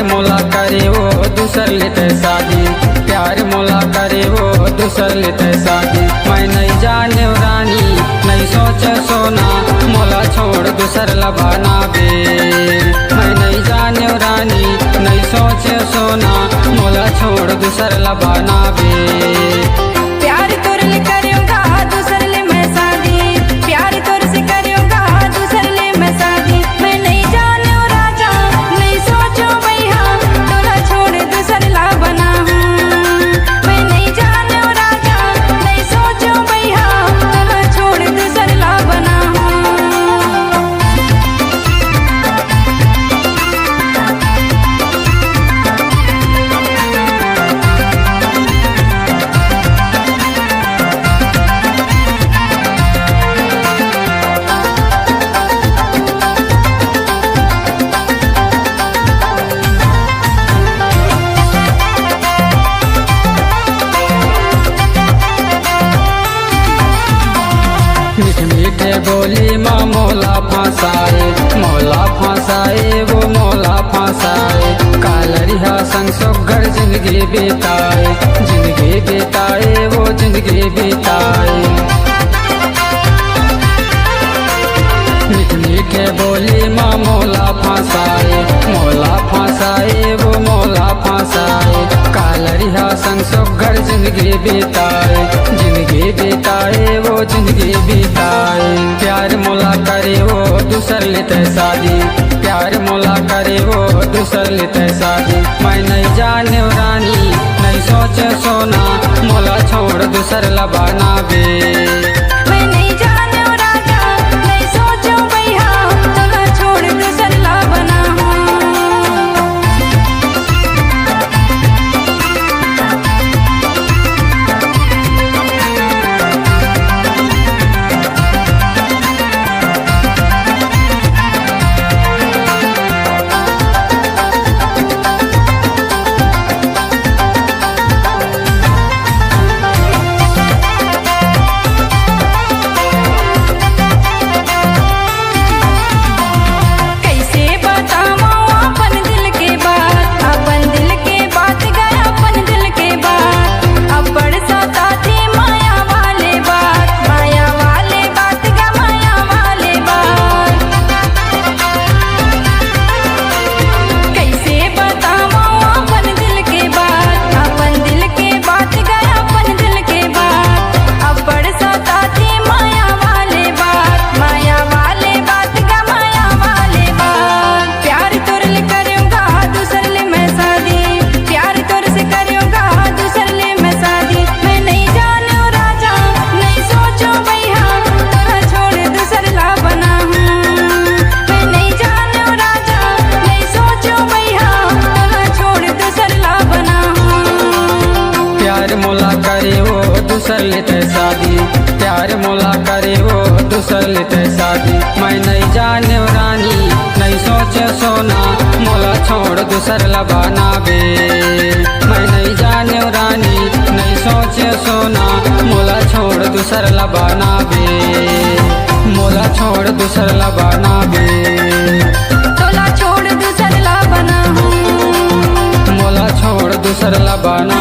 प्यार मोला करे वो दूसर लेते शादी, प्यार मोला करे वो दूसर लेते शादी। मैं नहीं जाने रानी नहीं सोचे सोना, मोला छोड़ दूसर लबाना बे। मैं नहीं जाने रानी नहीं सोचे सोना, मोला छोड़ दूसर लबाना बे। प्यार तोर ले करूँगा दूसर ले मैं शादी, प्यार तोर से करूँगा दूसर ले मैं शादी। मैं नहीं जानू राजा नहीं सोचो भैया, तोरा छोड़ दूसर ला बना हूँ। मैं नहीं जानू राजा नहीं सोचो भैया, तोरा छोड़ दूसर ला बना हूँ। मीठे मीठे बोली माँ मोला फंसाए, मोला फंसाए वो मोला फंसाए। कालरिया संग सुघर जिंदगी बिताए, जिंदगी बिताए वो जिंदगी बिताए। मीठे मीठे बोली माँ मोला फंसाए, मोला फंसाए वो मोला फंसाए। कालरिया संग सुघर जिंदगी बिताए, जिंदगी बिताए वो जिंदगी बिताए। प्यार मोला करे वो दूसर लेते शादी, प्यार मोला करे वो दूसर लेते शादी। मैं नहीं जाने रानी नहीं सोचे सोना, मोला छोड़ दूसर लबाना बे। मैं नहीं जानू राजा नहीं सोचो भैया, तोरा छोड़ दूसर ला बना हूँ। कैसे बताऊँ अपन दिल के बात, अपन दिल के बात गया अपन दिल के बात। अब बड़ सताती माया वाले बात, माया वाले बात गा माया वाले बात। कैसे बताऊँ अपन दिल के बात, अपन दिल के बात गया अपन दिल के बात। अब बड़ सताती माया वाले बात, माया वाले बात गा माया वाले बात। प्यार तोर ले करूँगा दूसर ले मैं शादी, प्यार तोर से करूँगा दूसर ले मैं शादी। मैं नहीं जानू राजा नहीं सोचो भैया, तोरा छोड़ दूसर ला बना हूँ। मैं नहीं जानू राजा नहीं सोचो भैया, तोरा छोड़ दूसर ला बना हूँ। प्यार मोला करे वो दूसर लेते शादी, प्यार मोला करे वो दूसर लेते शादी। मैं नहीं जाने रानी नहीं सोचे सोना, मोला छोड़ दूसर लबाना बे। मैं नहीं जाने रानी नहीं सोचे सोना, मोला छोड़ दूसर लबाना बे। मोला छोड़ दूसर लबाना बे, तोला छोड़ दूसर ला बना हूँ। मोला छोड़ दूसर लबाना